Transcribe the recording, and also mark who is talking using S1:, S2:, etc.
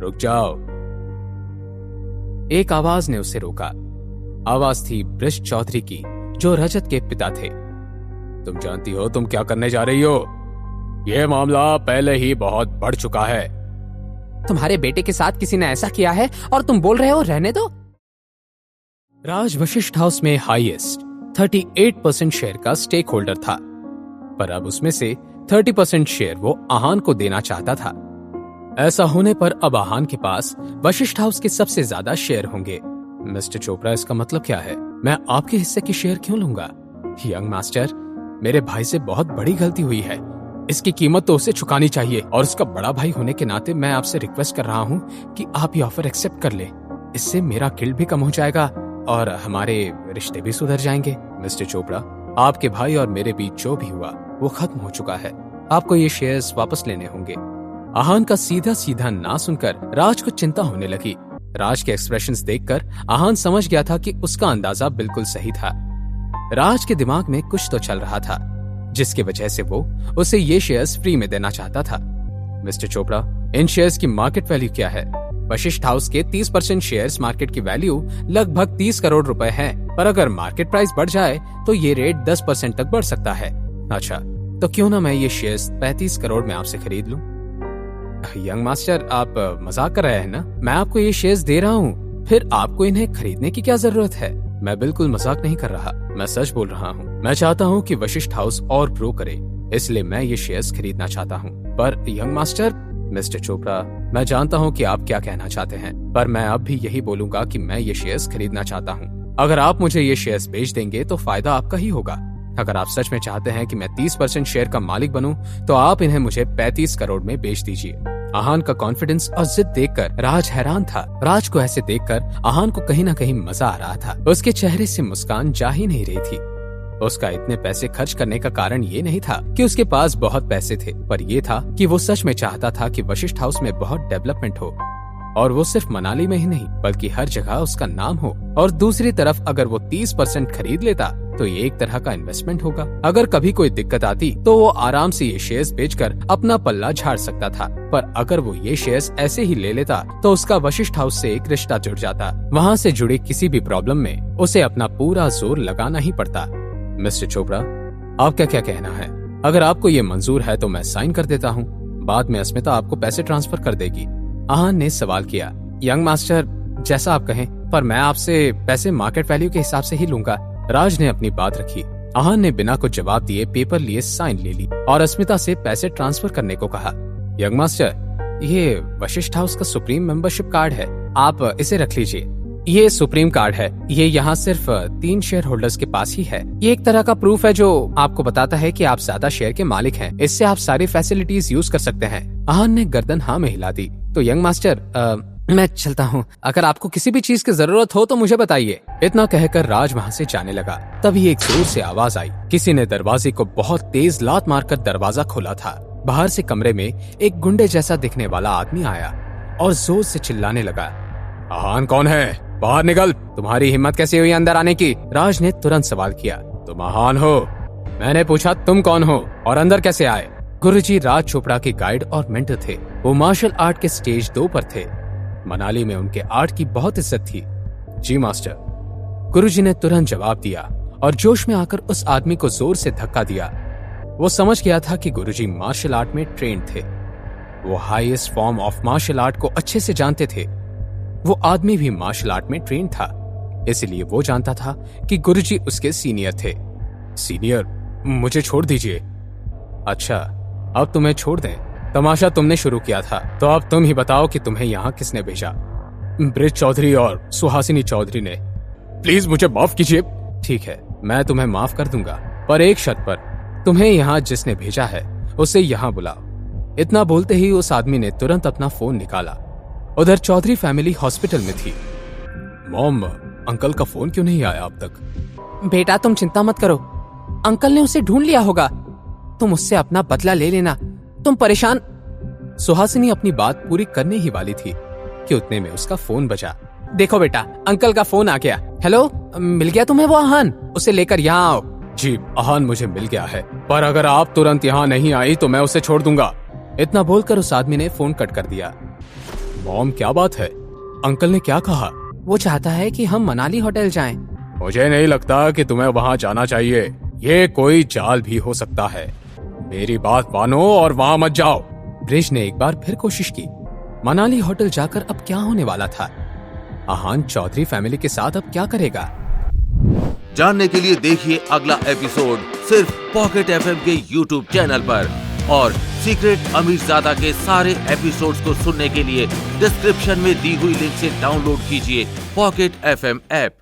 S1: रुक जाओ। एक आवाज ने उसे रोका। आवाज थी ब्रिज चौधरी की, जो रजत के पिता थे। तुम जानती हो तुम क्या करने जा रही हो? यह मामला पहले ही बहुत बढ़ चुका है।
S2: तुम्हारे बेटे के साथ किसी ने ऐसा किया है और तुम बोल रहे हो रहने दो?
S1: राज वशिष्ठ हाउस में हाईएस्ट 38% शेयर का स्टेक होल्डर था, पर अब उसमें से 30% शेयर वो आहान को देना चाहता था। ऐसा होने पर अब आहान के पास वशिष्ठ हाउस के सबसे ज्यादा शेयर होंगे। मिस्टर चोपड़ा, इसका मतलब क्या है? मैं आपके हिस्से के शेयर क्यों लूंगा? यंग मास्टर, मेरे भाई से बहुत बड़ी गलती हुई है। इसकी कीमत तो उसे चुकानी चाहिए, और उसका बड़ा भाई होने के नाते मैं आपसे रिक्वेस्ट कर रहा हूँ कि आप ये ऑफर एक्सेप्ट कर ले। इससे मेरा गिल्ट भी कम हो जाएगा और हमारे रिश्ते भी सुधर जाएंगे। मिस्टर चोपड़ा, आपके भाई और मेरे बीच जो भी हुआ वो खत्म हो चुका है। आपको ये शेयर्स वापस लेने होंगे। आहान का सीधा सीधा ना सुनकर राज को चिंता होने लगी। राज के एक्सप्रेशंस देखकर आहान समझ गया था कि उसका अंदाजा बिल्कुल सही था। राज के दिमाग में कुछ तो चल रहा था, जिसकी वजह से वो उसे ये शेयर्स फ्री में देना चाहता था। मिस्टर चोपड़ा, इन शेयर्स की मार्केट वैल्यू क्या है? वशिष्ठ हाउस के 30% शेयर्स मार्केट की वैल्यू लगभग 30 करोड़ रुपए है, पर अगर मार्केट प्राइस बढ़ जाए तो ये रेट 10% तक बढ़ सकता है। अच्छा, तो क्यों ना मैं ये शेयर्स 35 करोड़ में आपसे खरीद लूं? यंग मास्टर, आप मजाक कर रहे हैं ना? मैं आपको ये शेयर्स दे रहा हूँ, फिर आपको इन्हें खरीदने की क्या जरूरत है? मैं बिल्कुल मजाक नहीं कर रहा, मैं सच बोल रहा हूँ। मैं चाहता हूँ कि वशिष्ठ हाउस और ग्रो करे, इसलिए मैं ये शेयर्स खरीदना चाहता हूँ। पर यंग मास्टर, मिस्टर चोपड़ा, मैं जानता हूँ कि आप क्या कहना चाहते हैं, पर मैं अब भी यही बोलूंगा कि मैं ये शेयर्स खरीदना चाहता हूँ। अगर आप मुझे ये शेयर्स बेच देंगे तो फायदा आपका ही होगा। अगर आप सच में चाहते हैं कि मैं 30% शेयर का मालिक बनूं, तो आप इन्हें मुझे 35 करोड़ में बेच दीजिए। आहान का कॉन्फिडेंस और जिद देखकर राज हैरान था। राज को ऐसे देखकर आहान को कहीं ना कहीं मजा आ रहा था। उसके चेहरे से मुस्कान जा ही नहीं रही थी। उसका इतने पैसे खर्च करने का कारण ये नहीं था कि उसके पास बहुत पैसे थे, पर यह था कि वो सच में चाहता था कि वशिष्ठ हाउस में बहुत डेवलपमेंट हो, और वो सिर्फ मनाली में ही नहीं बल्कि हर जगह उसका नाम हो। और दूसरी तरफ अगर वो 30% खरीद लेता तो ये एक तरह का इन्वेस्टमेंट होगा। अगर कभी कोई दिक्कत आती तो वो आराम से ये शेयर्स बेचकर अपना पल्ला झाड़ सकता था। पर अगर वो ये शेयर्स ऐसे ही ले लेता तो उसका वशिष्ठ हाउस से एक रिश्ता जुड़ जाता। वहाँ से जुड़े किसी भी प्रॉब्लम में उसे अपना पूरा जोर लगाना ही पड़ता। मिस्टर चोपड़ा, आपका क्या कहना है? अगर आपको ये मंजूर है तो मैं साइन कर देता हूँ। बाद में अस्मिता आपको पैसे ट्रांसफर कर देगी। आहान ने सवाल किया। यंग मास्टर, जैसा आप कहें, पर मैं आपसे पैसे मार्केट वैल्यू के हिसाब से ही लूंगा। राज ने अपनी बात रखी। आहान ने बिना कुछ जवाब दिए पेपर लिए साइन ले ली और अस्मिता से पैसे ट्रांसफर करने को कहा। यंग मास्टर, ये वशिष्ठ हाउस का सुप्रीम मेंबरशिप कार्ड है, आप इसे रख लीजिए। ये सुप्रीम कार्ड है, ये यहाँ सिर्फ 3 शेयर होल्डर्स के पास ही है। ये एक तरह का प्रूफ है जो आपको बताता है कि आप ज्यादा शेयर के मालिक हैं। इससे आप सारी फैसिलिटीज यूज कर सकते हैं। आहान ने गर्दन हाँ में हिला दी। तो यंग मास्टर, मैं चलता हूँ। अगर आपको किसी भी चीज की जरूरत हो तो मुझे बताइए। इतना कहकर राज वहाँ से जाने लगा। तभी एक जोर से आवाज आई। किसी ने दरवाजे को बहुत तेज लात मारकर दरवाजा खोला था। बाहर से कमरे में एक गुंडे जैसा दिखने वाला आदमी आया और जोर से चिल्लाने लगा, आहान कौन है? बाहर निकल। तुम्हारी हिम्मत कैसे हुई अंदर आने की? राज ने तुरंत सवाल किया। तुम आहान हो? मैंने पूछा तुम कौन हो और अंदर कैसे आए? गुरुजी राज चोपड़ा के गाइड और मेंटर थे। वो मार्शल आर्ट के स्टेज 2 पर थे। मनाली में उनके आर्ट की बहुत इज्जत थी। जी मास्टर, गुरुजी ने तुरंत जवाब दिया और जोश में आकर उस आदमी को जोर से धक्का दिया। वो समझ गया था कि गुरुजी मार्शल आर्ट में ट्रेंड थे। वो highest form of martial art को अच्छे से जानते थे। वो आदमी भी मार्शल आर्ट में ट्रेंड था, इसलिए वो जानता था कि गुरुजी उसके सीनियर थे। सीनियर, मुझे छोड़ दीजिए। अच्छा, अब तुम्हें छोड़ दें? तमाशा तुमने शुरू किया था, तो अब तुम ही बताओ कि तुम्हें यहाँ किसने भेजा? ब्रिज चौधरी और सुहासिनी चौधरी ने। प्लीज मुझे माफ कीजिए। ठीक है, मैं तुम्हें माफ कर दूंगा, पर एक शर्त पर। तुम्हें यहाँ जिसने भेजा है उसे यहाँ बुलाओ। इतना बोलते ही उस आदमी ने तुरंत अपना फोन निकाला। उधर चौधरी फैमिली हॉस्पिटल में थी। मॉम, अंकल का फोन क्यों नहीं आया अब तक?
S2: बेटा तुम चिंता मत करो, अंकल ने उसे ढूंढ लिया होगा। तुम उससे अपना बदला ले लेना, तुम परेशान।
S1: सुहासिनी अपनी बात पूरी करने ही वाली थी कि उतने में उसका फोन बजा।
S2: देखो बेटा, अंकल का फोन आ गया। हेलो, मिल गया तुम्हें वो आहान? उसे लेकर यहाँ आओ।
S1: जी, आहान मुझे मिल गया है, पर अगर आप तुरंत यहाँ नहीं आई तो मैं उसे छोड़ दूंगा। इतना बोलकर उस आदमी ने फोन कट कर दिया। मॉम, क्या बात है? अंकल ने क्या कहा?
S2: वो चाहता है कि हम मनाली होटल जाएं।
S1: मुझे नहीं लगता कि तुम्हें वहां जाना चाहिए। ये कोई जाल भी हो सकता है। मेरी बात मानो और वहां मत जाओ।
S2: ब्रिज ने एक बार फिर कोशिश की। मनाली होटल जाकर अब क्या होने वाला था? आहान चौधरी फैमिली के साथ अब क्या करेगा?
S3: जानने के लिए देखिए अगला एपिसोड सिर्फ पॉकेट एफएम के यूट्यूब चैनल पर। और सीक्रेट अमीरजादा के सारे एपिसोड्स को सुनने के लिए डिस्क्रिप्शन में दी हुई लिंक से डाउनलोड कीजिए पॉकेट एफएम ऐप।